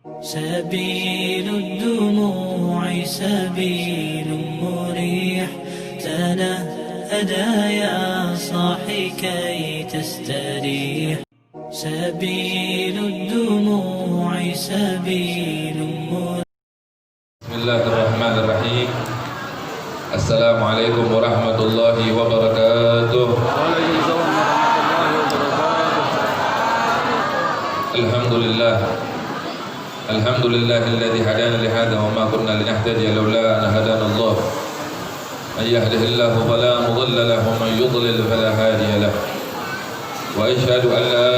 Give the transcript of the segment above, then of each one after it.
سبيل الدموع سبيل مريح، تنهدى يا صاحي كي تستريح. سبيل الدموع سبيل مريح. بسم الله الرحمن الرحيم. السلام عليكم ورحمة الله وبركاته. الحمد لله الحمد لله الذي هدانا لهذا وما كنا لنهتدي لولا أن هدانا الله. من يهده الله فلا مضل له ومن يضلل فلا هادي له. وأشهد أن لا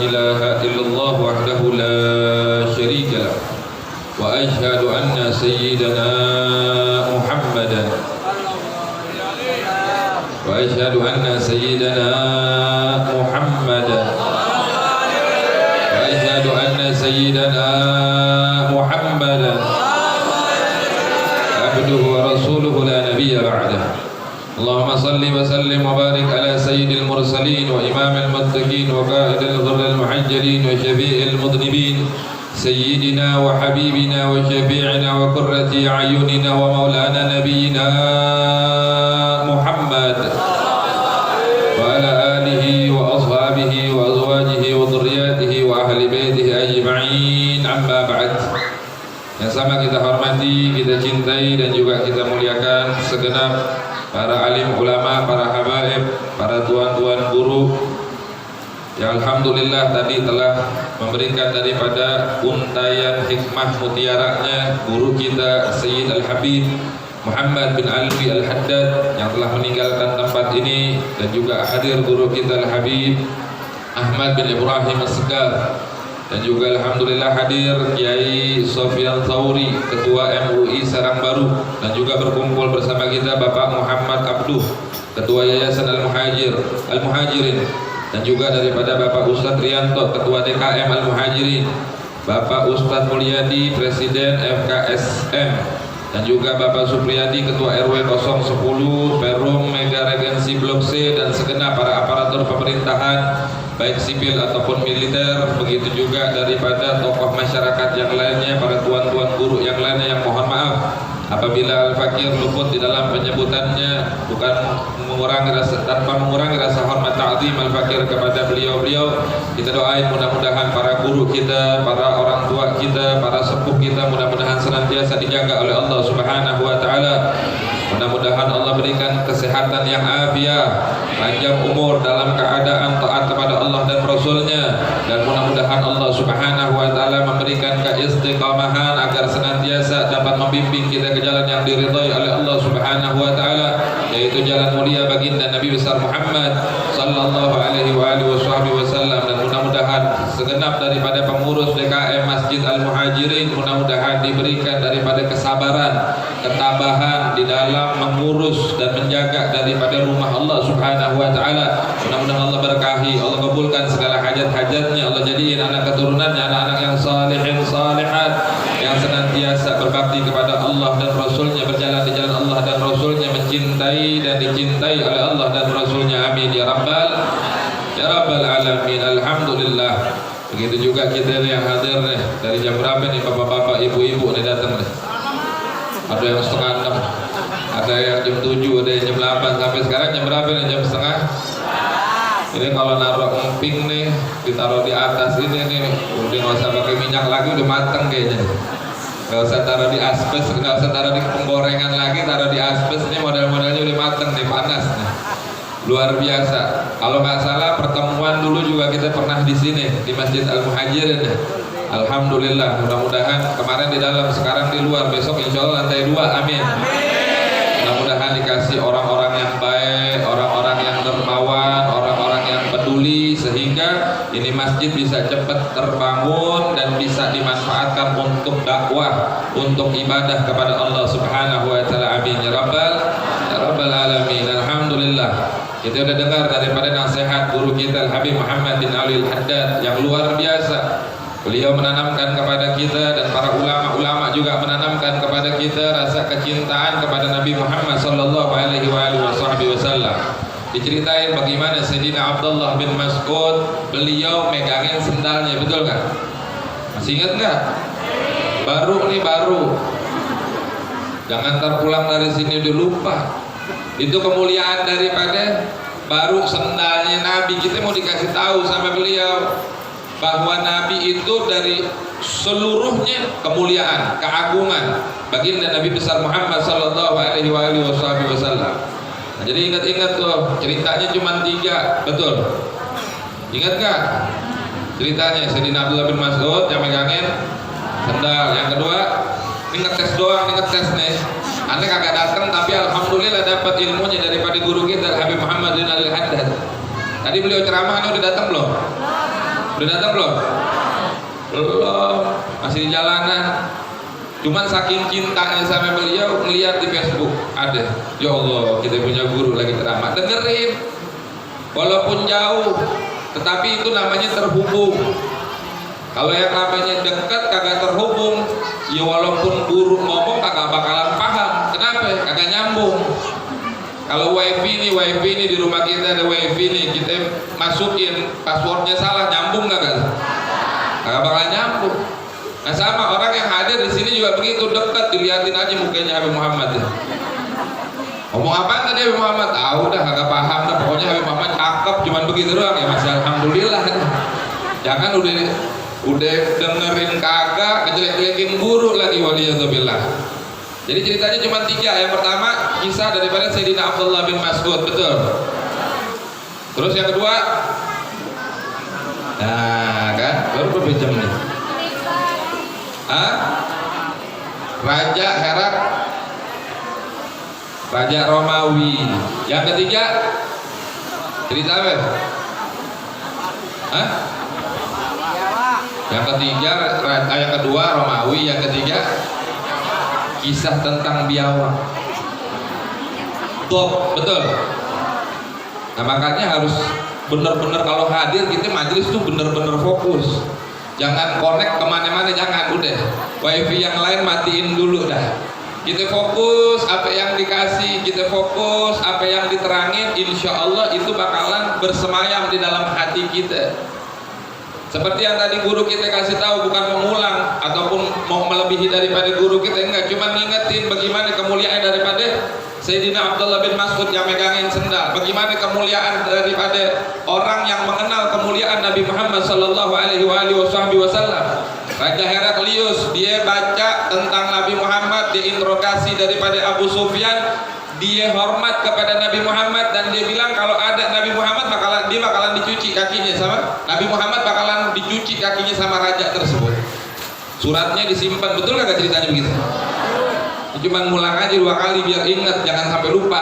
إله إلا الله وحده لا شريك له. وأشهد أن سيدنا محمدا وأشهد أن سيدنا محمدا وأشهد أن سيدنا محمدا عبده ورسوله لا نبي بعده. اللهم صل وسلم وبارك على سيد المرسلين وإمام المتقين وقائد الغر المحجلين وشفيع المذنبين سيدنا وحبيبنا وشفيعنا وقرة أعيننا ومولانا نبينا محمد وعلى آله وأصحابه وأزواجه وذرياته وأهل بيته أجمعين. أما بعد. Yang sama kita hormati, kita cintai dan juga kita muliakan segenap para alim ulama, para habaib, para tuan-tuan guru yang alhamdulillah tadi telah memberikan daripada untayan hikmah mutiaranya guru kita Sayyid Al-Habib Muhammad bin Alwi Al-Haddad yang telah meninggalkan tempat ini, dan juga hadir guru kita Al-Habib Ahmad bin Ibrahim As-Segar, dan juga alhamdulillah hadir Kiai Sofyan Tsauri, Ketua MUI Sarangbaru, dan juga berkumpul bersama kita Bapak Muhammad Abduh, Ketua Yayasan Al-Muhajirin, dan juga daripada Bapak Ustadz Rianto, Ketua DKM Al-Muhajirin, Bapak Ustadz Mulyadi, Presiden FKSM, dan juga Bapak Supriyadi, Ketua RW 010 Perum Mega Regensi Blok C, dan segenap para aparatur pemerintahan baik sipil ataupun militer. Begitu juga daripada tokoh masyarakat yang lainnya, para tuan-tuan guru yang lainnya yang mohon maaf apabila Al-Fakir luput di dalam penyebutannya, bukan tanpa mengurangi rasa hormat ta'zim Al-Fakir kepada beliau-beliau. Kita doain mudah-mudahan para guru kita, para orang tua kita, para sepuh kita mudah-mudahan senantiasa dijaga oleh Allah Subhanahu wa taala. Mudah-mudahan Allah berikan kesehatan yang afiah, panjang umur dalam keadaan taat kepada Allah dan Rasulnya, dan mudah-mudahan Allah Subhanahu wa taala memberikan keistiqamahan agar senantiasa dapat membimbing kita ke jalan yang diridhai oleh Allah Subhanahu wa taala, yaitu jalan mulia baginda Nabi besar Muhammad sallallahu alaihi wasallam. Dan mudah-mudahan segenap daripada pengurus DKM Masjid Al-Muhajirin mudah-mudahan diberikan daripada kesabaran, ketabahan di dalam mengurus dan menjaga daripada rumah Allah Subhanahu wa taala. Mudah-mudahan Allah berkahi, Allah kabulkan segala hajat-hajatnya, Allah jadiin anak keturunannya anak-anak yang salihin salihat, yang senantiasa berbakti kepada Allah dan Rasulnya, berjalan di jalan Allah dan Rasulnya, mencintai dan dicintai oleh Allah dan Rasulnya. Amin ya rabbal alamin. Alhamdulillah. Begitu juga kita yang hadir nih, dari jam berapa nih bapak-bapak, ibu-ibu nih datang nih? Ada yang setengah 6, ada yang jam 7, ada yang jam 8. Sampai sekarang jam berapa nih? Jam setengah. Ini kalau naruh emping nih, ditaruh di atas ini nih, udah nggak usah pakai minyak lagi, udah mateng kayaknya. Nggak usah taruh di aspes, nggak usah taruh di penggorengan lagi, taruh di aspes. Ini model-modelnya udah mateng nih, panas nih, luar biasa. Kalau nggak salah pertemuan dulu juga kita pernah di sini di Masjid Al-Muhajirin. Alhamdulillah, mudah-mudahan kemarin di dalam, sekarang di luar, besok insya Allah lantai 2. Amin. Mudah-mudahan dikasih orang-orang yang baik, orang-orang yang dermawan, orang-orang yang peduli, sehingga ini masjid bisa cepat terbangun dan bisa dimanfaatkan untuk dakwah, untuk ibadah kepada Allah Subhanahu wa taala. Amin ya rabbal alamin. Alhamdulillah. Kita sudah dengar daripada nasihat guru kita Al-Habib Muhammad bin Alwi Al-Haddad yang luar biasa. Beliau menanamkan kepada kita, dan para ulama-ulama juga menanamkan kepada kita rasa kecintaan kepada Nabi Muhammad sallallahu alaihi wasallam. Diceritain bagaimana Sayyidina Abdullah bin Mas'ud, beliau megangin sendalnya, betul nggak? Masih ingat nggak? Baru nih baru. Jangan terpulang dari sini udah lupa. Itu kemuliaan daripada baru sendalnya Nabi. Kita mau dikasih tahu sama beliau bahwa Nabi itu dari seluruhnya kemuliaan, keagungan baginda Nabi besar Muhammad sallallahu alaihi wasallam. Nah, jadi ingat-ingat tuh ceritanya cuma 3, betul? Ingat gak ceritanya? Sayyidina Abdullah bin Mas'ud yang megangin sendal. Yang kedua, ini ngetes doang, ini ngetes nih. Aneh kagak datang tapi alhamdulillah dapat ilmunya daripada guru kita Habib Muhammad bin Al-Haddad. Tadi beliau ceramah, ini udah datang belum? Udah datang belum? Belum, masih di jalanan. Cuman saking cintanya sama beliau, ngeliat di Facebook ada, ya Allah kita punya guru lagi ceramah, dengerin. Walaupun jauh, tetapi itu namanya terhubung. Kalau yang namanya dekat kagak terhubung, ya walaupun guru ngomong kagak bakalan paham. Kenapa? Kagak nyambung. Kalau wifi nih di rumah kita ada wifi nih, kita masukin passwordnya salah, nyambung kagak? Kagak bakalan nyambung. Nah sama orang yang hadir di sini juga begitu, dekat dilihatin aja mukanya Habib Muhammad ya. Ngomong apa tadi Habib Muhammad? Tahu dah kagak paham dah, pokoknya Habib Muhammad cakep, cuman begitu doang ya, masih alhamdulillah. Jangan udah dengerin kagak, ngejelek-jelekin guru lagi, waliyadzubillah. Jadi ceritanya cuma 3. Yang pertama kisah daripada Sayyidina Abdullah bin Mas'ud, betul. Terus yang kedua, nah kan baru berapa jam nih? Raja Herak, Raja Romawi. Yang ketiga cerita apa? Yang ketiga, yang kedua Romawi, yang ketiga kisah tentang biawak. Top, betul. Nah makanya harus bener-bener kalau hadir kita majelis tuh bener-bener fokus. Jangan connect kemana-mana, jangan, udah wifi yang lain matiin dulu dah. Kita fokus apa yang dikasih, kita fokus apa yang diterangin, insya Allah itu bakalan bersemayam di dalam hati kita. Seperti yang tadi guru kita kasih tahu, bukan mengulang ataupun mau melebihi daripada guru kita, enggak, cuma ngingetin bagaimana kemuliaan daripada Sayyidina Abdullah bin Mas'ud yang megangin sendal, bagaimana kemuliaan daripada orang yang mengenal kemuliaan Nabi Muhammad sallallahu alaihi wasallam. Raja Heraklius, dia baca tentang Nabi Muhammad, dia interogasi daripada Abu Sufyan, dia hormat kepada Nabi Muhammad dan dia bilang kalau ada Nabi Muhammad bakalan dicuci kakinya sama Nabi Muhammad, bakalan dicuci kakinya sama raja tersebut. Suratnya disimpan, betul nggak ceritanya begitu? Cuma ngulang aja 2 kali biar ingat, jangan sampai lupa.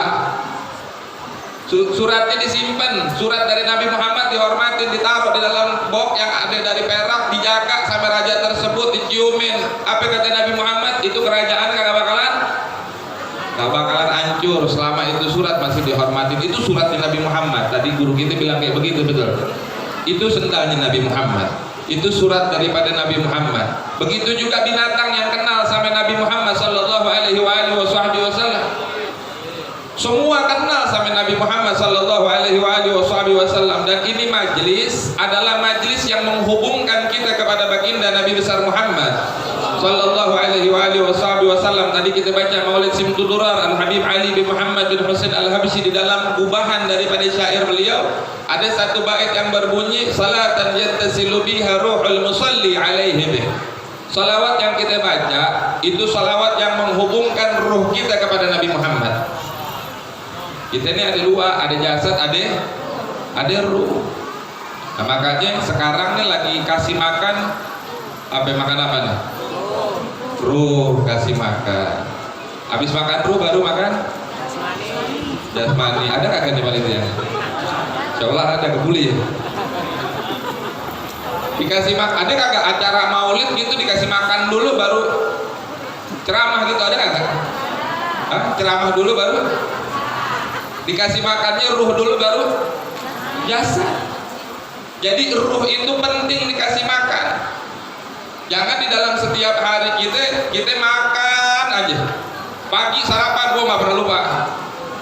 Suratnya disimpan, surat dari Nabi Muhammad dihormatin, ditaruh di dalam box yang ada dari perak, dijaga sama raja tersebut, diciumin. Apa kata Nabi Muhammad? Itu kerajaan kagak bakalan hancur selama itu surat masih dihormatin. Itu surat Nabi Muhammad. Tadi guru kita bilang kayak begitu, betul. Itu sendalnya Nabi Muhammad. Itu surat daripada Nabi Muhammad. Begitu juga binatang yang kenal sama Nabi Muhammad sallallahu alaihi wasallam. Semua kenal sama Nabi Muhammad sallallahu alaihi wasallam, dan ini majlis adalah majlis yang menghubungkan kita kepada baginda Nabi besar Muhammad sallallahu alaihi wasallam. Tadi kita baca Maulid Simtudurar Al-Habib Ali bin Muhammad bin Husain Al-Habsyi, di dalam gubahan daripada syair beliau ada satu bait yang berbunyi salatan yattasilu biha ruhul musalli alaihi bih. Salawat yang kita baca itu salawat yang menghubungkan ruh kita kepada Nabi Muhammad. Kita ini ada 2, ada jasad, ada ruh. Nah, makanya sekarang nih lagi kasih makan makan apa nih? Ruh, kasih makan. Habis makan ruh baru makan jasmani. Ada kagak di Malaysia? Insyaallah ada, kebuli ya. Dikasih makan, ada kagak acara maulid gitu dikasih makan dulu baru ceramah gitu, ada kagak? Ceramah dulu baru dikasih makannya ruh dulu baru jasad. Jadi ruh itu penting dikasih makan. Jangan di dalam setiap hari kita makan aja. Pagi sarapan gua nggak pernah lupa.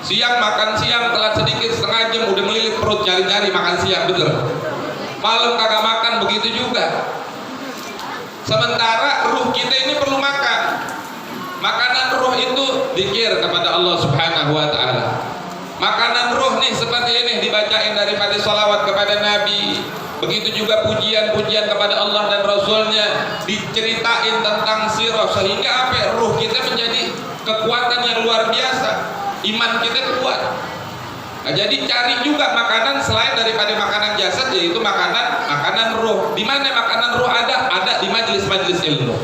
Siang makan siang, telat sedikit setengah jam udah melilit perut nyari-nyari makan siang, betul. Malam kagak makan, begitu juga. Sementara ruh kita ini perlu makan. Makanan ruh itu zikir kepada Allah Subhanahu wa taala. Makanan ruh nih seperti ini, dibacain daripada salawat kepada Nabi. Begitu juga pujian-pujian kepada Allah dan Rasulnya, diceritain tentang sirah, sehingga apa? Ruh kita menjadi kekuatan yang luar biasa, iman kita kuat. Nah, jadi cari juga makanan selain daripada makanan jasad, yaitu makanan ruh. Di mana makanan ruh ada? Ada di majelis-majelis ilmu,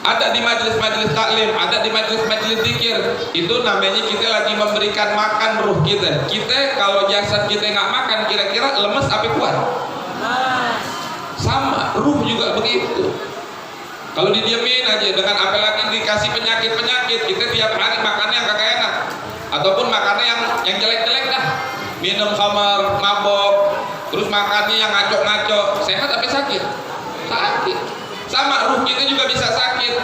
ada di majelis-majelis taklim, ada di majelis-majelis zikir. Itu namanya kita lagi memberikan makan ruh kita. Kita kalau jasad kita nggak makan, kira-kira lemes apa kuat? Sama, ruh juga begitu. Kalau didiemin aja, dengan apalagi dikasih penyakit-penyakit, kita tiap hari makannya yang kagak enak, ataupun makannya yang jelek-jelek dah, minum khamar, mabok, terus makannya yang ngaco-ngaco, sehat apa sakit? Sakit. Sama, ruh kita juga bisa sakit.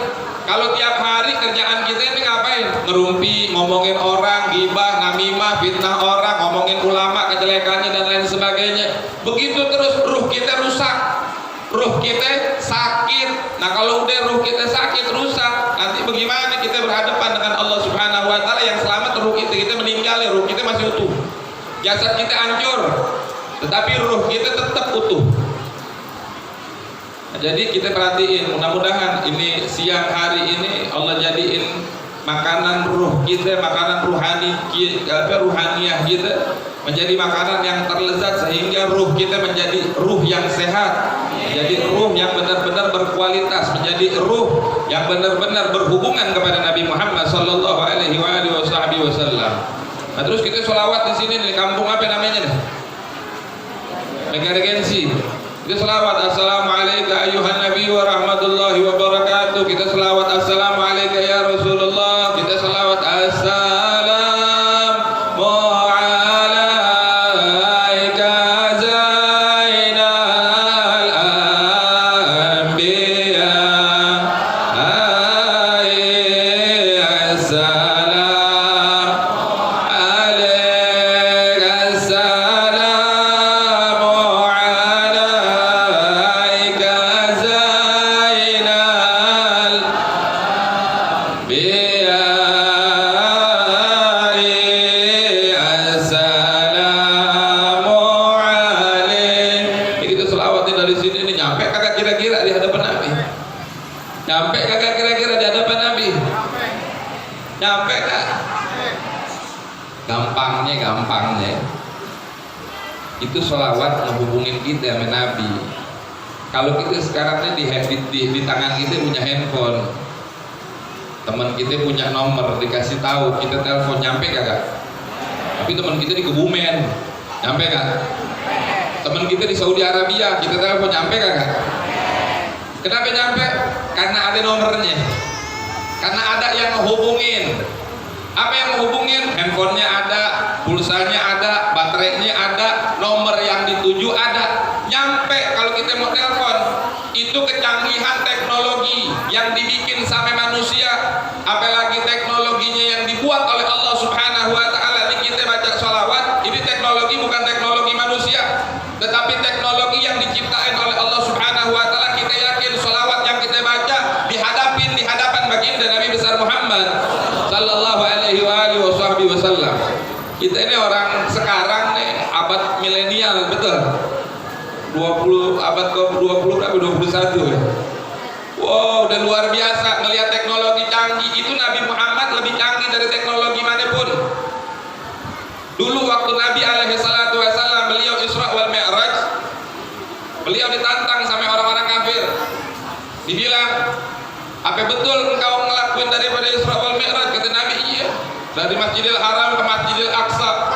Kalau tiap hari kerjaan kita ini ngapain? Ngerumpi, ngomongin orang, gibah, namimah, fitnah orang, ngomongin ulama, kejelekannya dan lain sebagainya. Begitu terus ruh kita rusak, ruh kita sakit. Nah, kalau udah ruh kita sakit, rusak, nanti bagaimana kita berhadapan dengan Allah Subhanahu wa taala yang selamat ruh kita meninggal, ya ruh kita masih utuh. Jasad kita hancur, tetapi ruh kita tetap utuh. Jadi kita perhatiin, mudah-mudahan ini siang hari ini Allah jadiin makanan ruh kita, makanan ruhani kita, ruhaniyah kita menjadi makanan yang terlezat, sehingga ruh kita menjadi ruh yang sehat, menjadi ruh yang benar-benar berkualitas, menjadi ruh yang benar-benar berhubungan kepada Nabi Muhammad sallallahu alaihi wasallam. Nah, terus kita sholawat di sini di kampung apa namanya nih? Negara Gensi. Kita selawat assalamualaikum ayuhan nabi wa rahmatullahi wa barakatuh. Kita selawat assalamualaikum ya Rasulullah. Kita selawat assalamu alaika zainal anbiya Nyampe kagak kira-kira di hadapan Nabi? Nyampe kak? Gampangnya itu sholawat menghubungin kita sama Nabi. Kalau kita sekarang ini di tangan kita punya handphone, teman kita punya nomor, dikasih tahu, kita telepon, nyampe kagak? Tapi teman kita di Kebumen, nyampe kak? Teman kita di Saudi Arabia, kita telepon, nyampe kagak? Kenapa nyampe? Karena ada nomornya, karena ada yang menghubungin. Apa yang menghubungin? Handphonenya ada, pulsanya ada, baterainya ada, nomor yang dituju ada. Nyampe kalau kita mau telepon. Itu kecanggihan teknologi yang dibikin sama manusia, apalagi teknologinya yang dibuat oleh Allah Subhanahu wa taala. Ini kita baca sholawat, ini teknologi bukan teknologi manusia, tetapi teknologi yang diciptakan oleh Allah Subhanahu wa taala. Kita yakin sholawat yang kita baca di hadapan baginda Nabi besar Muhammad sallallahu alaihi wasallam. Kita ini orang sekarang nih, abad milenial, betul? 20 abad ke-20 berapa? 21 ya. Wow, udah luar biasa ngelihat teknologi canggih. Itu Nabi Muhammad lebih canggih dari teknologi manapun. Dulu waktu Nabi alaihi salatu wasallam beliau Isra wal Mi'raj, beliau ditantang sama orang-orang kafir. Dibilang, apa betul engkau ngelakuin daripada Isra wal Mi'raj? Kata Nabi, iya. Dari Masjidil Haram ke Masjidil Aqsa,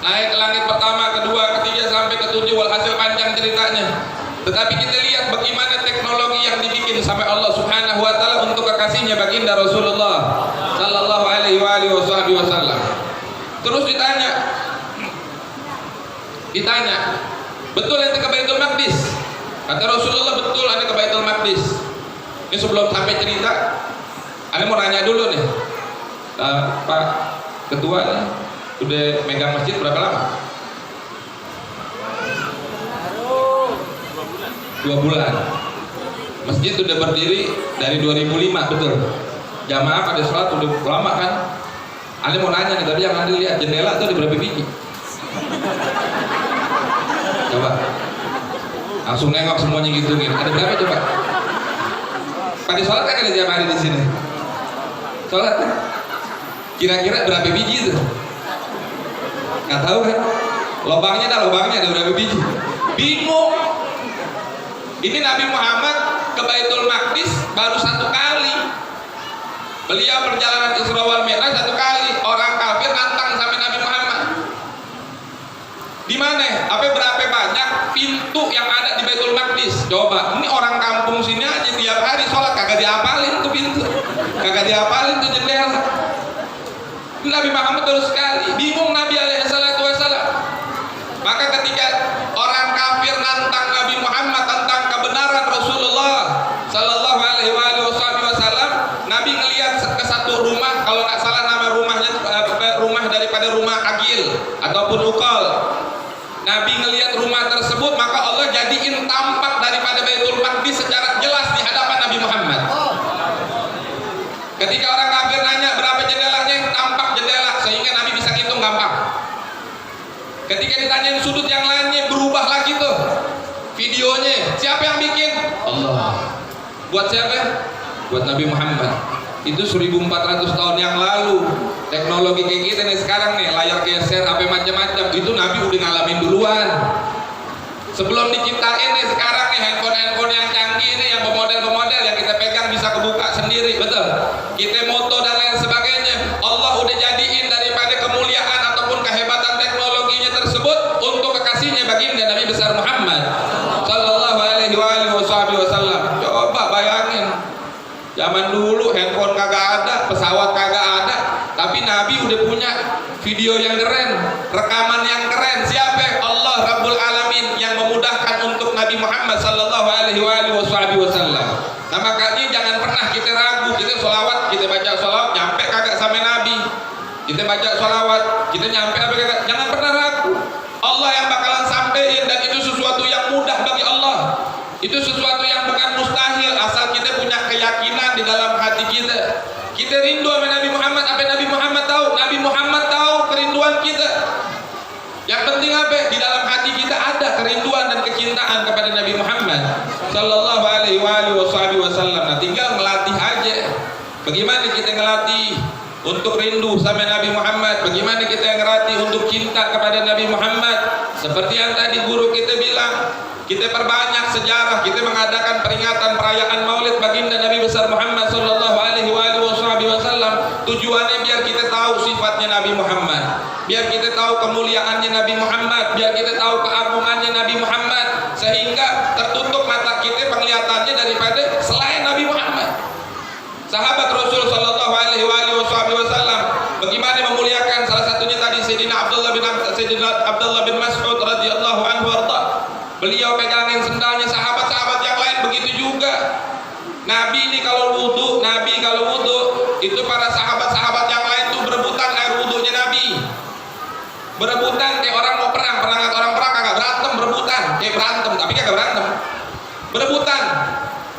naik ke langit pertama, kedua, ketiga, sampai ketujuh, walhasil panjang ceritanya. Tetapi kita lihat bagaimana teknologi yang dibikin sampai Allah Subhanahu wa taala untuk kekasihnya baginda Rasulullah sallallahu alaihi wasallam. Terus ditanya, betul ente ke Baitul Maqdis? Kata Rasulullah, betul ente ke Baitul Maqdis. Ini sebelum sampai cerita, ane mau nanya dulu nih, Pak Ketua nih, udah megang masjid berapa lama? 2 bulan. Masjid udah berdiri dari 2005, betul. Jamaah pada sholat udah lama kan. Anda mau nanya nih, tapi yang Anda lihat jendela tuh ada berapa biji? Coba. Langsung nengok semuanya gitu. Ada berapa coba? Pada sholat kan ada jamaah di sini. Sholat kan? Kira-kira berapa biji itu? Nggak tahu kan? Lubangnya ada berapa biji? Bingung. Ini Nabi Muhammad ke Baitul Maqdis baru 1 kali. Beliau perjalanan Isra wal Mi'raj 1 kali. Orang kafir nantang sama Nabi Muhammad. Di mana? Apa berapa banyak pintu yang ada di Baitul Maqdis? Coba, ini orang kampung sini aja tiap hari sholat kagak diapalin tuh pintu, kagak diapalin tuh jendela. Nabi Muhammad terus sekali. Bingung Nabi alaihissalatu wassalam. Maka ketika orang kafir nantang Nabi Muhammad tentang kebenaran Rasulullah sallallahu alaihi wasallam, Nabi ngelihat ke satu rumah, kalau nggak salah nama rumahnya rumah daripada rumah Agil ataupun Ukal. Nabi ngelihat rumah tersebut, maka Allah jadiin tampak daripada Baitul Maqdis secara jelas di hadapan Nabi Muhammad. Ketika orang kafir nanya berapa jendelanya, tampak jendela sehingga Nabi bisa ngitung gampang. Ketika ditanyain sudut yang lainnya, berubah lagi tuh videonya. Siapa yang bikin? Allah. Buat siapa? Buat Nabi Muhammad. Itu 1400 tahun yang lalu. Teknologi kayak kita nih sekarang nih, layar geser, apa macam-macam, itu Nabi udah ngalamin duluan. Sebelum diciptain nih sekarang nih handphone yang canggih nih, yang pemodel yang kita pegang bisa kebuka sendiri, betul. Kita moto dan lain sebagainya. Allah udah jadiin daripada kemuliaan ataupun kehebatan teknologinya tersebut untuk kekasihnya baginda Nabi besar Muhammad sallallahu alaihi wasallam. Coba bayangin, zaman dulu handphone kagak ada, pesawat kagak ada, tapi Nabi udah punya video yang keren, rekaman yang keren. Siapa? Allah Rabbul Alamin yang memudahkan untuk Nabi Muhammad sallallahu alaihi wasallam. Nah makanya jangan pernah kita ragu. Kita sholawat, kita baca sholawat nyampe kagak sama Nabi. Kita baca sholawat, kita nyampe apa kagak? Jangan pernah ragu. Allah yang bakalan sampein, dan itu sesuatu yang mudah bagi Allah. Itu sesuatu yang bukan mustahil asal kita punya keyakinan di dalam hati kita. Kita rindu sama Nabi Muhammad. Apa Nabi Muhammad tahu? Nabi Muhammad tahu kerinduan kita. Yang penting apa? Di dalam hati kita ada kerinduan dan kecintaan kepada Nabi Muhammad sallallahu alaihi wasallam. Nah, tinggal melatih aja. Bagaimana kita ngelatih untuk rindu sama Nabi Muhammad? Bagaimana kita ngelatih untuk cinta kepada Nabi Muhammad? Seperti yang tadi guru kita bilang, kita perbanyak sejarah, kita mengadakan peringatan perayaan Maulid baginda Nabi besar Muhammad sallallahu alaihi wasallam. Tujuannya biar kita tahu sifatnya Nabi Muhammad, biar kita tahu kemuliaannya Nabi Muhammad, biar kita tahu keagungannya Nabi Muhammad, sehingga tertutup mata kita penglihatannya daripada selain Nabi Muhammad. Sahabat Rasul sallallahu alaihi wasallam bagaimana memuliakan, salah satunya tadi Sayyidina Abdullah bin Mas'ud radhiyallahu anhu warda. Beliau pegangin sendalnya, sahabat-sahabat yang lain begitu juga. Nabi ini kalau wudu, itu para sahabat-sahabat yang lain tuh berebutan air wudunya Nabi. Berebutan kayak orang mau perang, pernah nggak orang perang kagak berantem, berebutan kayak berantem tapi kagak berantem. Berebutan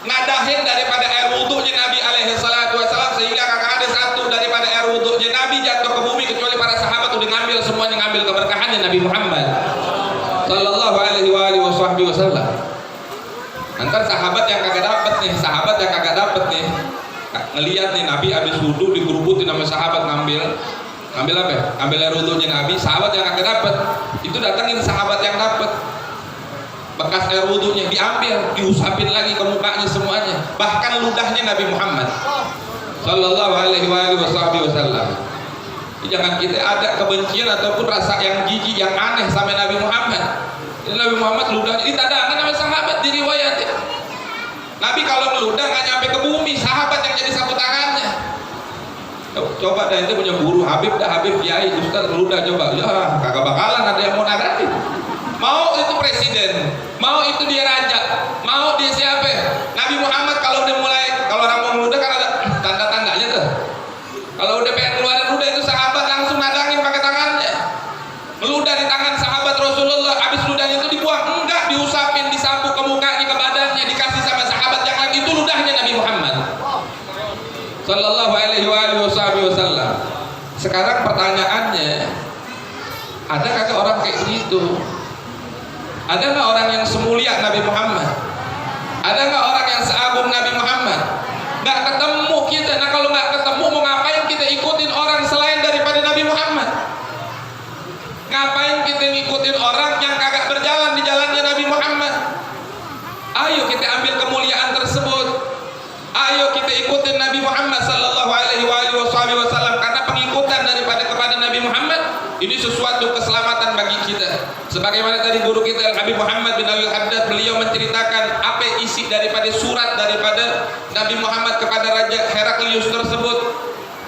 ngadahin daripada air wudunya Nabi alaihi salatu wasallam, sehingga kagak ada satu daripada air wudunya Nabi jatuh ke bumi kecuali para sahabat udah ngambil semuanya, ngambil keberkahannya Nabi Muhammad sallallahu alaihi wasallam. Antar sahabat yang kagak dapet nih, ngelihat nih Nabi habis wudu dikerubutin sama sahabat, ngambil apa? Ngambil air wudunya Nabi. Sahabat yang kagak dapet itu datengin sahabat yang dapet, bekas air wudunya diambil, diusapin lagi ke mukanya semuanya, bahkan ludahnya Nabi Muhammad sallallahu alaihi wasallam. Jangan kita ada kebencian ataupun rasa yang jijik, yang aneh sama Nabi Muhammad. Ini Nabi Muhammad ludahnya ditadangkan sama sahabat, diriwayatin. Nabi kalau meludah nggak nyampe ke bumi, sahabat yang jadi sapu tangannya. Coba dah, itu punya guru Habib Kiai Ustaz meludah, coba ya kagak bakalan ada yang mau nadain. Mau itu presiden, mau itu dia raja, mau dia siapa? Nabi Muhammad kalau udah mulai, kalau orang mau meludah kan ada tanda-tandanya tuh. Kalau udah pengen keluarin ludah, itu sahabat langsung nadangin pakai tangannya. Meludah di tangan sahabat Rasulullah, habis ludahnya itu dibuang, enggak, diusapin, disapu ke mukanya, ke badannya, dikasih sama sahabat yang lagi Sallallahu alaihi wasallam. Sekarang pertanyaannya, ada kagak orang kayak gitu? Ada nggak orang yang semulia Nabi Muhammad? Ada nggak orang yang seagung Nabi Muhammad? Nggak ketemu kita. Nah kalau nggak ketemu, mau ngapain kita ikutin orang selain daripada Nabi Muhammad? Ngapain kita ngikutin orang yang kagak berjalan di jalannya Nabi Muhammad? Ayo kita ambil kemuliaan tersebut. Ayo kita ikutin Nabi Muhammad sallallahu alaihi wasallam, karena pengikutan kepada Nabi Muhammad ini sesuatu keselamatan bagi kita. Sebagaimana tadi guru kita Al-Habib Muhammad bin Al-Haddad, beliau menceritakan apa isi daripada surat daripada Nabi Muhammad kepada Raja Heraklius tersebut.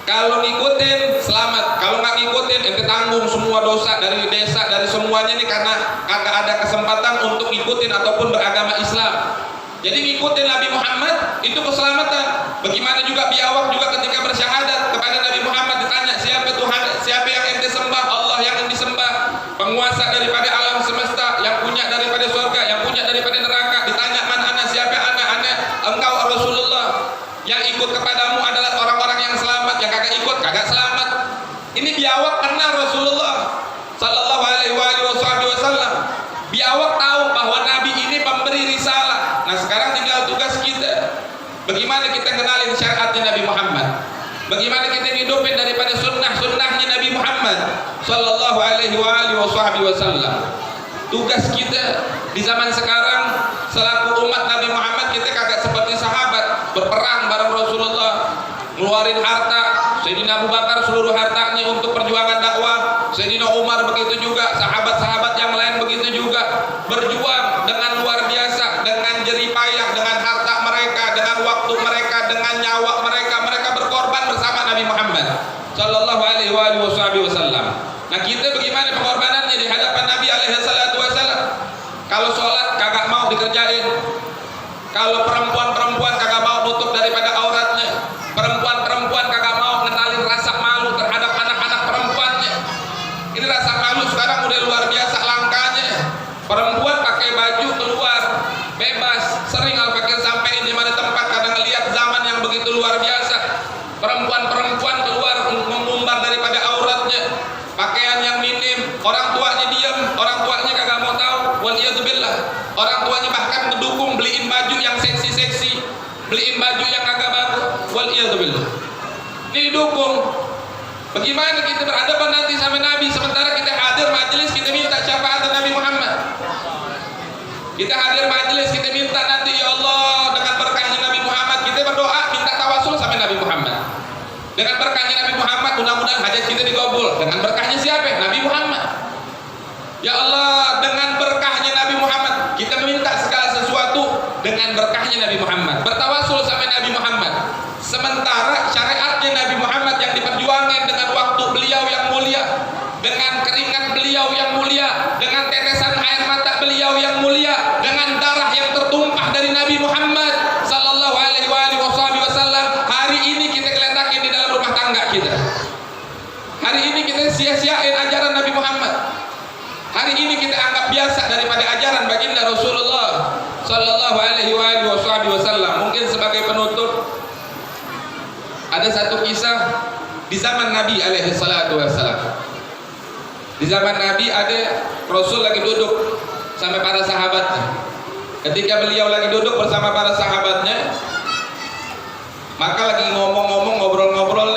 Kalau ngikutin selamat, kalau nggak ngikutin ente tanggung semua dosa dari desa, dari semuanya nih, karena kagak ada kesempatan untuk ngikutin ataupun beragama Islam. Jadi ngikutin Nabi Muhammad itu keselamatan. Bagaimana juga biawak juga ketika bersyahadat kepada Nabi Muhammad, ditanya siapa Tuhan, siapa yang ente sembah? Allah yang disembah, penguasa daripada alam semesta, yang punya daripada surga, yang punya daripada neraka. Ditanya man ana, siapa ana engkau Rasulullah. Yang ikut kepadamu adalah orang-orang yang selamat, yang kagak ikut kagak selamat. Ini biawak kenal Rasulullah sallallahu alaihi wasallam. Biawak tahu bahwa Nabi ini pemberi risalah. Nah sekarang tinggal tugas kita, bagaimana kita kenalin syariatnya Nabi Muhammad, bagaimana kita hidupin daripada sunnah-sunnahnya Nabi Muhammad sallallahu alaihi wasallam. Tugas kita di zaman sekarang selaku umat Nabi Muhammad, kita kagak seperti sahabat berperang bareng Rasulullah, ngeluarin harta. Sayyidina Abu Bakar seluruh hartanya untuk perjuangan dakwah. Sayyidina Umar begitu juga, sahabat-sahabat yang lain begitu juga, berjuang dengan luar biasa, dengan jerih payah, dengan harta mereka, dengan waktu mereka, dengan nyawa mereka. Mereka berkorban bersama Nabi Muhammad sallallahu alaihi wasallam. Nah kita bagaimana pengorbanannya di hadapan Nabi alaihi salatu wasallam? Kalau sholat kagak mau dikerjain, kalau perempuan-perempuan kagak mau nutup daripada auratnya, perempuan-perempuan kagak mau ngenalin rasa malu terhadap anak-anak perempuannya. Ini rasa malu sekarang udah luar biasa langkanya. Perempuan pakai baju keluar bebas, sering Al-Fakir sampai di mana tempat karena ngelihat zaman yang begitu luar biasa. Perempuan-perempuan keluar mengumbar daripada auratnya, pakaian yang minim, orang tuanya diam, orang tuanya kagak mau tahu. Waliyadzubillah, orang tuanya bahkan mendukung beliin baju yang seksi-seksi, beliin baju yang kagak bagus. Waliyadzubillah, ini didukung. Bagaimana kita berhadapan nanti sama Nabi sementara kita hadir majelis, kita minta syafaat Nabi Muhammad. Kita hadir majelis, kita minta nanti ya Allah dengan berkahnya Nabi Muhammad, kita berdoa minta tawasul sama Nabi Muhammad. Dengan berkahnya Nabi Muhammad mudah-mudahan hajat kita dikabul. Dengan berkahnya siapa? Nabi Muhammad. Ya Allah, dengan berkahnya Nabi Muhammad kita meminta segala sesuatu dengan berkahnya Nabi Muhammad. Bertawasul sama Nabi Muhammad. Sementara syariatnya Nabi Muhammad yang diperjuangkan dengan waktu beliau yang mulia, dengan keringat beliau yang mulia, dengan tetesan air mata beliau yang mulia, dengan darah yang tertumpah dari Nabi Muhammad sallallahu alaihi wasallam, hari ini kita keletakin di dalam rumah tangga kita. Hari ini kita sia-siain ajaran Nabi Muhammad. Hari ini kita anggap biasa daripada ajaran baginda Rasulullah sallallahu alaihi wasallam. Mungkin sebagai penutup, ada satu kisah di zaman Nabi alaihi salatu wasallam. Di zaman Nabi ada Rasul lagi duduk sama para sahabatnya. Ketika beliau lagi duduk bersama para sahabatnya, maka lagi ngomong-ngomong, ngobrol-ngobrol,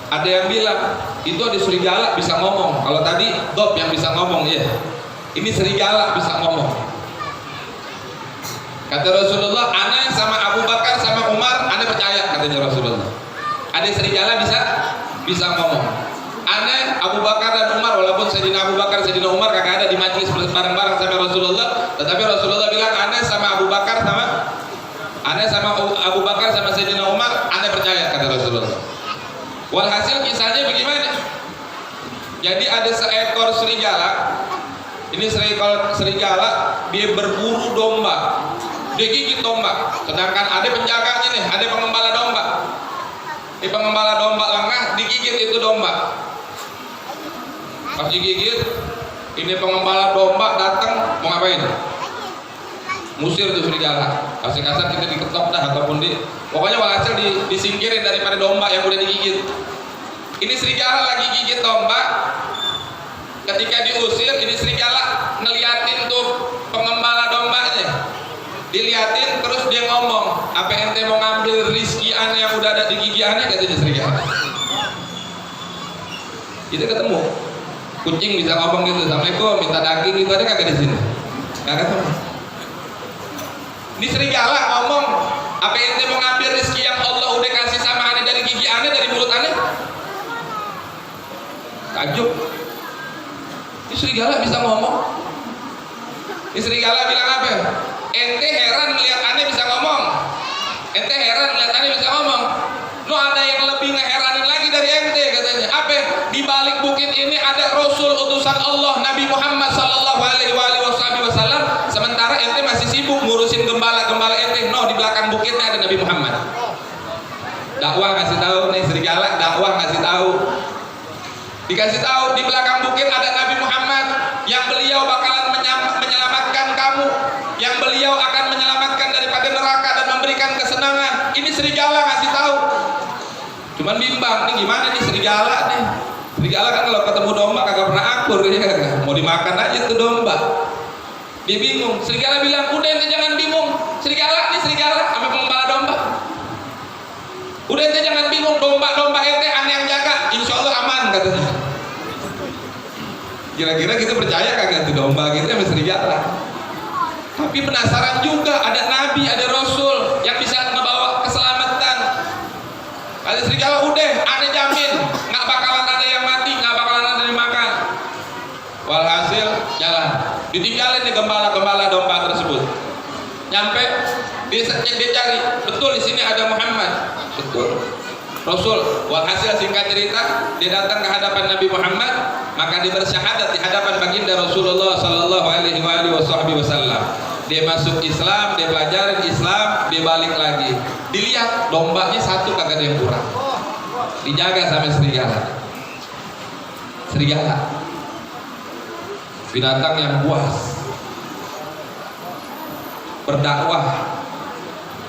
ada yang bilang itu ada serigala bisa ngomong. Kalau tadi Dob yang bisa ngomong, ya ini serigala bisa ngomong. Kata Rasulullah, ana sama Abu Bakar sama Umar, ana percaya, katanya Rasulullah. Ada serigala bisa ngomong. Ana Abu Bakar dan Umar, walaupun Sayyidina Abu Bakar, Sayyidina Umar kagak ada di majelis bareng-bareng sama Rasulullah, tetapi Rasulullah bilang ana sama Abu Bakar sama Sayyidina Umar, ana percaya, kata Rasulullah. Walhasil kisahnya bagaimana? Jadi ada seekor serigala. Ini seekor serigala, dia berburu domba, dia gigit domba. Sedangkan ada penjaganya nih, ada pengembala domba. Di pengembala domba lengah, digigit itu domba. Pas digigit, ini pengembala domba datang mau ngapain? Musir tuh serigala. kasar kita diketok dah ataupun pokoknya walhasil disingkirin daripada domba yang udah digigit. Ini serigala lagi gigit domba. Ketika diusir, ini serigala ngeliatin tuh pengembala dombanya, diliatin terus dia ngomong, apa ente mau ngambil rizki aneh yang udah ada di gigi aneh, katanya serigala. Kita ketemu kucing bisa ngomong gitu, assalamualaikum minta daging gitu, ada kagak di sini? Kagak ketemu. Ini serigala ngomong, apa ente mau ngambil rizki yang Allah udah kasih sama aneh dari gigi aneh, dari mulut aneh? Takjub. Ini serigala bisa ngomong. Ini serigala bilang apa? Ente heran melihat aneh bisa ngomong. Ente heran melihat aneh bisa ngomong. No, ada yang lebih ngeheranin lagi dari ente, katanya. Apa? Di balik bukit ini ada Rasul utusan Allah Nabi Muhammad sallallahu alaihi wasallam. Sementara ente masih sibuk ngurusin gembala-gembala ente. No, di belakang bukitnya ada Nabi Muhammad. Dakwah ngasih tahu nih serigala, dakwah ngasih tahu. Dikasih tahu di belakang bukit ada Nabi Muhammad yang beliau bakalan menyelamatkan kamu, yang beliau akan menyelamatkan daripada neraka dan memberikan kesenangan. Ini serigala ngasih tahu. Cuman bimbang nih, gimana nih serigala nih? Serigala kan kalau ketemu domba kagak pernah akur ya, mau dimakan aja tuh domba. Dia bingung. Serigala bilang, udah ente jangan bingung. Serigala nih serigala sama pengembala domba. Udah ente jangan bingung, domba-domba ente aneh yang jaga, insya Allah aman, katanya. Kira-kira kita percaya kagak tuh domba gitu sama serigala? Tapi penasaran juga, ada Nabi, ada Rasul yang bisa ngebawa keselamatan. Kata serigala, udah aneh jamin nggak bakalan ada yang mati, nggak bakalan ada yang makan. Walhasil jalan, ditinggalin nih gembala-gembala domba tersebut. Nyampe dia cari, betul di sini ada Muhammad, betul Rasul. Walhasil singkat cerita, dia datang ke hadapan Nabi Muhammad, maka dia bersyahadat di hadapan baginda Rasulullah sallallahu alaihi wasallam. Dia masuk Islam, dia pelajarin Islam, dia balik lagi. Dilihat dombanya satu kagak ada yang kurang. Dijaga sama serigala. Serigala, binatang yang buas, berdakwah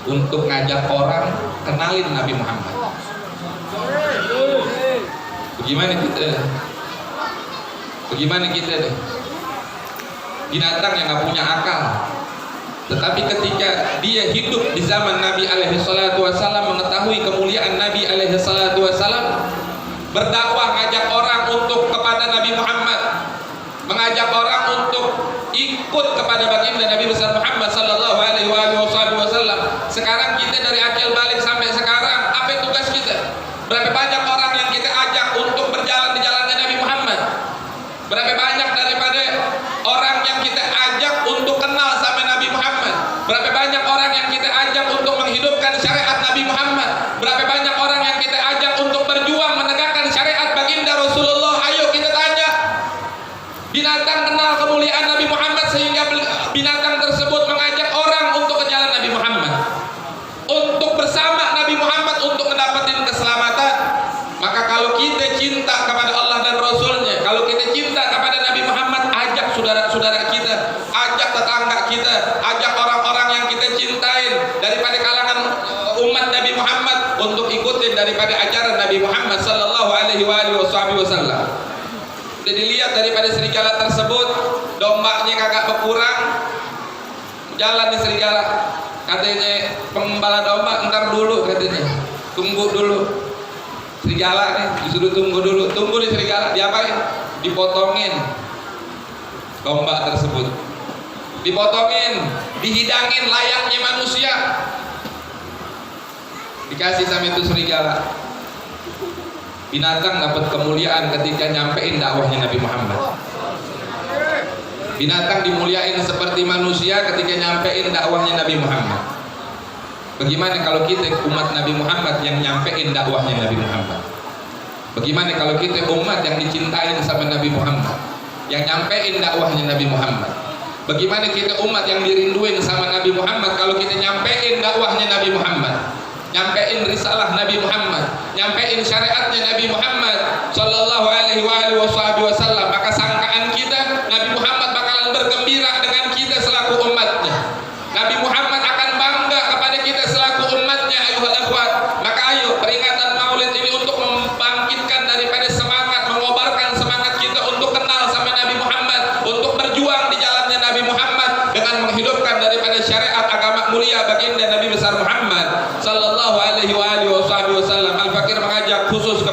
untuk ngajak orang kenalin Nabi Muhammad. Bagaimana kita? Bagaimana kita deh? Binatang yang nggak punya akal, tetapi ketika dia hidup di zaman Nabi alaihi salatu wasallam, mengetahui kemuliaan Nabi alaihi salatu wasallam, berdakwah ngajak orang untuk kepada Nabi Muhammad, mengajak orang untuk ikut kepada baginda Nabi besar Muhammad sallallahu alaihi wasallam. Sekarang kita dari akil balik sampai sekarang, apa tugas kita? Berapa banyak orang yang kita ajak untuk berjalan di jalannya Nabi Muhammad? Berapa banyak daripada orang yang kita ajak untuk kenal sama Nabi Muhammad? Berapa banyak orang yang kita ajak untuk menghidupkan syariat Nabi Muhammad? Berapa banyak orang yang kita ajak untuk berjuang menegakkan syariat baginda Rasulullah? Ayo kita tanya. Binatang kenal kemuliaan Nabi Muhammad sehingga binatang tersebut mengajak orang untuk ke jalan Nabi Muhammad, untuk bersama Nabi Muhammad untuk mendapatkan keselamatan. Maka kalau kita cinta kepada Allah dan Rasulnya, kalau kita cinta kepada Nabi Muhammad, ajak saudara-saudara kita, ajak tetangga kita, ajak orang-orang yang kita cintain daripada kalangan umat Nabi Muhammad untuk ikutin daripada ajaran Nabi Muhammad sallallahu alaihi wasallam. Udah dilihat daripada serigala tersebut, dombanya kagak berkurang, jalan di serigala. Katanya pengembala domba, ntar dulu katanya, tunggu dulu. Serigala nih disuruh tunggu dulu, tunggu di serigala. Diapain? Dipotongin domba tersebut, dipotongin, dihidangin layaknya manusia, dikasih sama itu serigala. Binatang dapat kemuliaan ketika nyampein dakwahnya Nabi Muhammad. Binatang dimuliain seperti manusia ketika nyampein dakwahnya Nabi Muhammad. Bagaimana kalau kita umat Nabi Muhammad yang nyampein dakwahnya Nabi Muhammad? Bagaimana kalau kita umat yang dicintain sama Nabi Muhammad, yang nyampein dakwahnya Nabi Muhammad? Bagaimana kita umat yang dirinduin sama Nabi Muhammad kalau kita nyampein dakwahnya Nabi Muhammad, nyampein risalah Nabi Muhammad, nyampein syariatnya Nabi Muhammad sallallahu alaihi wasallam? Maka sangkaan kita Nabi Muhammad bakalan bergembira dengan kita selaku umatnya. Nabi Muhammad akan bangga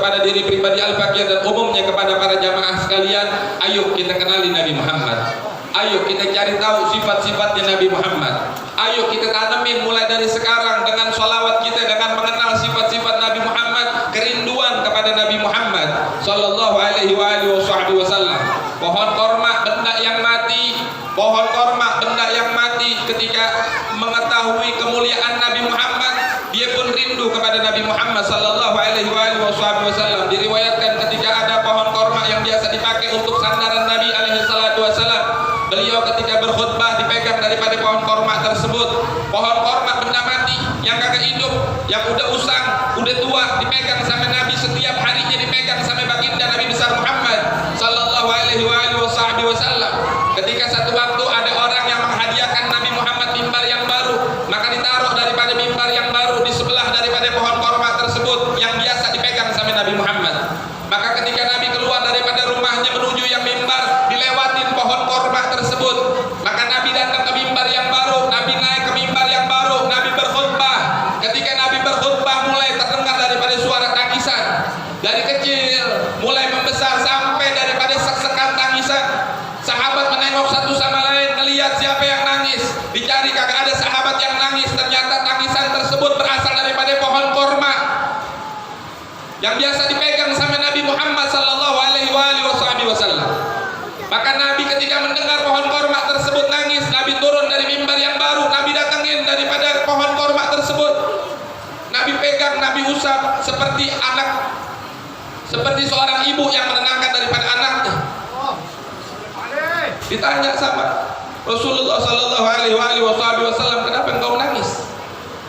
kepada diri pribadi Al-Fakir dan umumnya kepada para jamaah sekalian, ayo kita kenali Nabi Muhammad. Ayo kita cari tahu sifat-sifatnya Nabi Muhammad. Ayo kita tanemin mulai dari sekarang dengan sholawat kita, dengan mengenal sifat-sifat Nabi Muhammad, kerinduan kepada Nabi Muhammad sallallahu alaihi wasallam. Pohon korma benda yang mati, pohon korma benda yang mati ketika mengetahui kemuliaan Nabi Muhammad, dia pun rindu kepada Nabi Muhammad sallallahu alaihi wasallam. Diriwayatkan ketika ada pohon korma yang biasa dipakai untuk sandaran Nabi alaihi salatu wasallam, beliau ketika berkhutbah dipegang daripada pohon korma tersebut. Pohon korma benda mati yang kagak hidup, yang udah usang, udah tua, dipegang sama Nabi, setiap harinya dipegang sama baginda Nabi besar Muhammad sallallahu alaihi wasallam. Ketika satu waktu ada orang yang menghadiahkan Nabi Muhammad mimbar yang baru, maka ditaruh daripada mimbar yang baru di sebelah daripada pohon korma tersebut yang biasa dipegang sama Nabi Muhammad. Maka ketika Nabi keluar daripada rumahnya menuju yang mimbar, dilewatin pohon korma tersebut. Maka Nabi datang ke mimbar yang baru, Nabi naik ke mimbar yang baru, Nabi berkhutbah. Ketika Nabi berkhutbah mulai terdengar daripada suara tangisan. Dari kecil mulai membesar sampai daripada sek-sekan tangisan. Sahabat menengok satu sama lain, melihat siapa yang nangis. Dicari kagak ada sahabat yang nangis. Ternyata tangisan tersebut berasal daripada pohon korma yang biasa dipegang sama Nabi Muhammad sallallahu alaihi wasallam. Maka Nabi ketika mendengar pohon korma tersebut nangis, Nabi turun dari mimbar yang baru, Nabi datangin daripada pohon korma tersebut. Nabi pegang, Nabi usap seperti anak, seperti seorang ibu yang menenangkan daripada anaknya. Ditanya sama Rasulullah sallallahu alaihi wasallam, kenapa engkau menangis?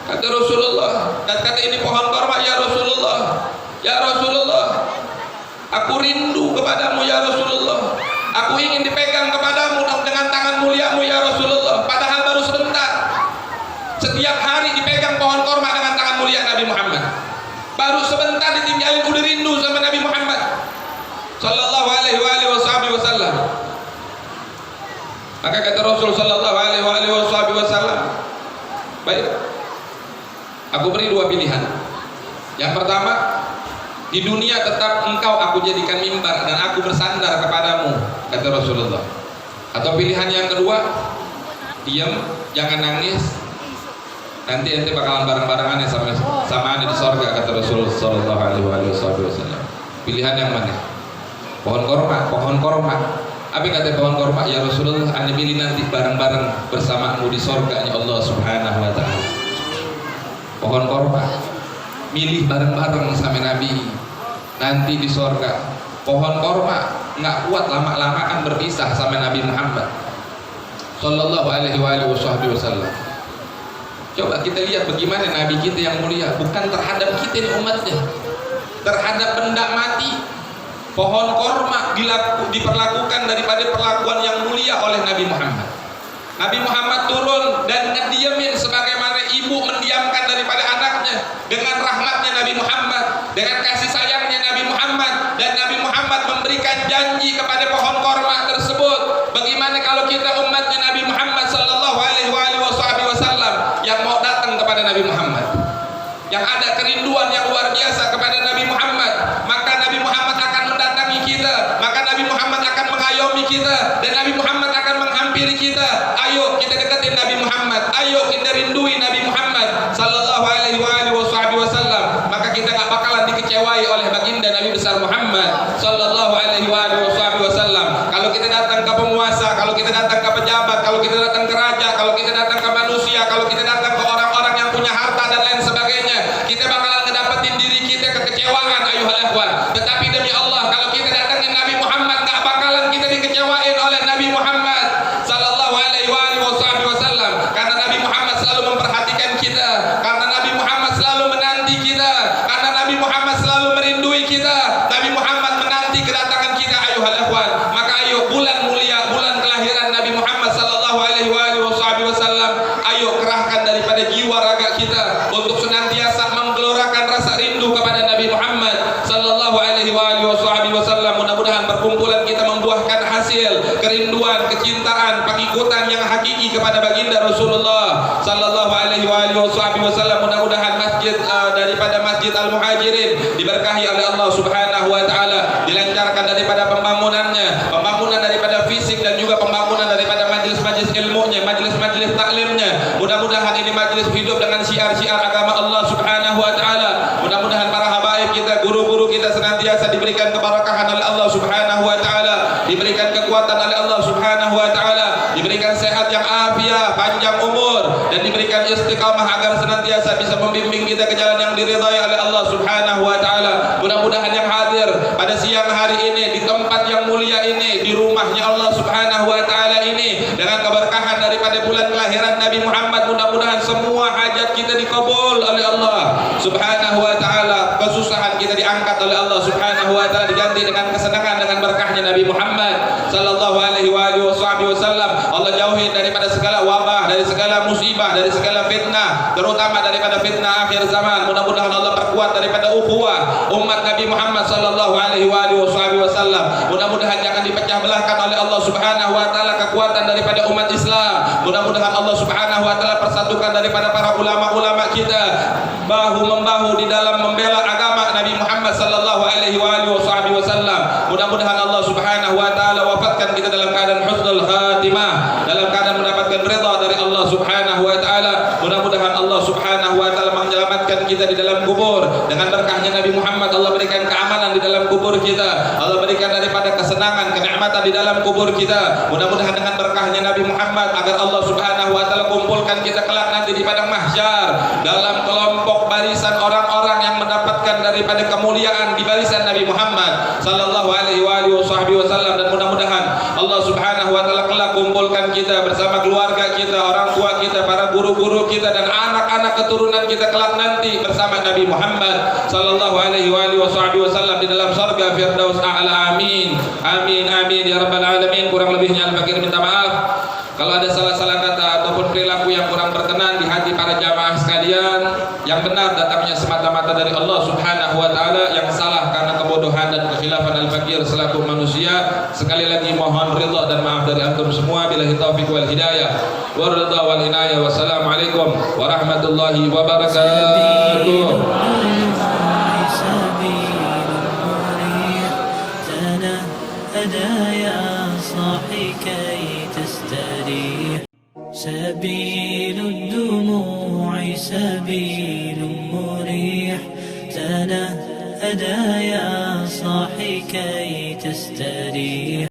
Kata Rasulullah, dan kata ini pohon korma, ya Rasulullah, ya Rasulullah, aku rindu kepadamu ya Rasulullah. Aku ingin dipegang kepadamu dengan tangan muliamu ya Rasulullah. Padahal baru sebentar. Setiap hari dipegang pohon korma dengan tangan mulia Nabi Muhammad. Baru sebentar ditinggalin, udah rindu sama Nabi Muhammad sallallahu alaihi wasallam. Maka kata Rasul sallallahu alaihi wasallam, baik, aku beri dua pilihan. Yang pertama, di dunia tetap engkau aku jadikan mimbar dan aku bersandar kepadamu, kata Rasulullah. Atau pilihan yang kedua, diam, jangan nangis, nanti ente bakalan bareng-barengannya sama di sorga, kata Rasulullah sallallahu alaihi wasallam. Pilihan yang mana? Pohon korma, pohon korma. Apa kata pohon korma? Ya Rasulullah, ane pilih nanti bareng-bareng bersamamu di sorganya Allah subhanahu wa ta'ala. Pohon korma, milih bareng-bareng sama Nabi nanti di sorga. Pohon korma nggak kuat lama-lama kan berpisah sama Nabi Muhammad sallallahu alaihi wasallam. Coba kita lihat bagaimana Nabi kita yang mulia, bukan terhadap kita ini umatnya, terhadap benda mati. Pohon korma diperlakukan daripada perlakuan yang mulia oleh Nabi Muhammad. Nabi Muhammad turun dan ngediamin sebagaimana ibu mendiamkan daripada anaknya. Dengan rahmatnya Nabi Muhammad, dengan kasih sayangnya Nabi Muhammad, dan Nabi Muhammad memberikan janji kepada pohon korma tersebut. Bagaimana kalau kita umatnya Nabi Muhammad sallallahu alaihi wasallam yang mau datang kepada Nabi Muhammad, yang ada kerinduan yang luar biasa kepada Nabi Muhammad, maka Nabi Muhammad akan mendatangi kita, maka Nabi Muhammad akan mengayomi kita, dan Nabi Muhammad akan menghampiri kita. Ayo kita deketin Nabi Muhammad, ayo kita rindui Nabi Muhammad sallallahu alaihi wasallam. Maka kita nggak bakalan dikecewai oleh baginda Nabi besar Muhammad sallallahu alaihi wasallam. Kalau kita datang ke penguasa, kalau kita datang ke pejabat, kalau kita datang ke raja, kalau kita datang ke manusia, kalau kita datang ke orang-orang yang punya harta dan lain sebagainya, kita bakalan ngedapetin diri kita kekecewaan, ayuhal ikhwan. Tetapi demi Allah, kalau kita datangin Nabi Muhammad, nggak bakalan kita dikecewain oleh Nabi Muhammad sallallahu alaihi wasallam, karena Nabi Muhammad selalu memperhatikan kita, karena Nabi Muhammad selalu menanti kita, karena Nabi Muhammad selalu merindui kita. Nabi Muhammad menanti kedatangan kita, ayuhal ikhwan. Maka ayo, bulan mulia, bulan kelahiran Nabi Muhammad sallallahu alaihi wasallam, ayo kerahkan daripada jiwa raga kita untuk senantiasa menggelorakan rasa rindu kepada Nabi Muhammad sallallahu alaihi wasallam. Mudah-mudahan perkumpulan kita membuahkan hasil kerinduan, kecintaan, pengikutan yang hakiki kepada baginda Rasulullah sallallahu alaihi wasallam. Mudah-mudahan masjid daripada Masjid Al-Muhajirin, diberkahi oleh Allah Subhanahu wa taala, dilancarkan daripada pembangunannya, pembangunan daripada fisik dan juga pembangunan daripada majlis-majlis ilmunya, majlis-majlis taklimnya. Mudah-mudahan ini majlis hidup dengan syiar-syiar agama Allah Subhanahu wa taala. Mudah-mudahan para habaib kita, guru-guru kita senantiasa diberikan keberkahan oleh Allah Subhanahu wa taala, diberikan kekuatan oleh Allah Subhanahu wa taala, diberikan sehat yang afiat, panjang umur, dan diberikan istiqamah agar senantiasa bisa membimbing kita ke jalan yang diridhai oleh Allah Subhanahu wa taala. Mudah-mudahan yang hadir pada siang hari ini di tempat yang mulia ini, di rumahnya Allah Subhanahu wa taala ini, dengan keberkahan daripada bulan kelahiran Nabi Muhammad, mudah-mudahan semua hajat kita dikabul oleh Allah Subhanahu wa taala, kesusahan kita diangkat oleh Allah Subhanahu wa taala, diganti dengan kesenangan dengan berkahnya Nabi Muhammad sallallahu alaihi wasallam. Allah jauhi daripada segala wabah, dari segala musibah, dari segala fitnah, terutama daripada fitnah akhir zaman. Mudah-mudahan Allah perkuat daripada ukhuwah umat Nabi Muhammad sallallahu alaihi wasallam. Mudah-mudahan jangan dipecah belahkan oleh Allah Subhanahu wa taala kekuatan daripada umat Islam. Mudah-mudahan Allah Subhanahu wa taala persatukan daripada para ulama-ulama kita bahu membahu di dalam membela agama Nabi Muhammad sallallahu alaihi wasallam. Mudah-mudahan Allah Subhanahu wa taala wafatkan kita dalam keadaan husnul khatimah, dalam keadaan mendapatkan ridha dari Allah Subhanahu wa taala. Mudah-mudahan Allah Subhanahu wa taala menyelamatkan kita di dalam kubur dengan berkahnya Nabi Muhammad. Allah berikan keamanan di dalam kubur kita, Allah berikan daripada kesenangan, kenikmatan di dalam kubur kita. Mudah-mudahan dengan berkahnya Nabi Muhammad agar Allah Subhanahu wa taala kumpulkan kita kelak nanti di padang mahsyar dalam kelompok barisan orang-orang yang mendapatkan daripada kemuliaan di barisan Nabi Muhammad sallallahu alaihi wasallam. Dan mudah-mudahan Allah Subhanahu wa taala kelak kumpulkan kita bersama keluarga kita, orang tua kita, para guru-guru kita, dan anak-anak keturunan kita kelak nanti bersama Nabi Muhammad sallallahu alaihi wasallam di dalam surga Firdaus A'la. Amin. Amin amin ya rabbal alamin. Kurang lebihnya al-fakir minta maaf kalau ada salah-salah kata ataupun perilaku yang kurang berkenan di hati para jamaah sekalian. Yang benar datangnya semata-mata dari Allah Subhanahu wa taala, yang salah karena kebodohan dan kekhilafan al-fakir selaku manusia. Sekali lagi mohon ridha dan maaf dari antum semua. Billahi taufiq wal hidayah wa ridha wal inayah. Wassalamualaikum warahmatullahi wabarakatuh. يا صاحي كي تستريح سبيل الدموع سبيل مريح تنهدى يا صاحي كي تستريح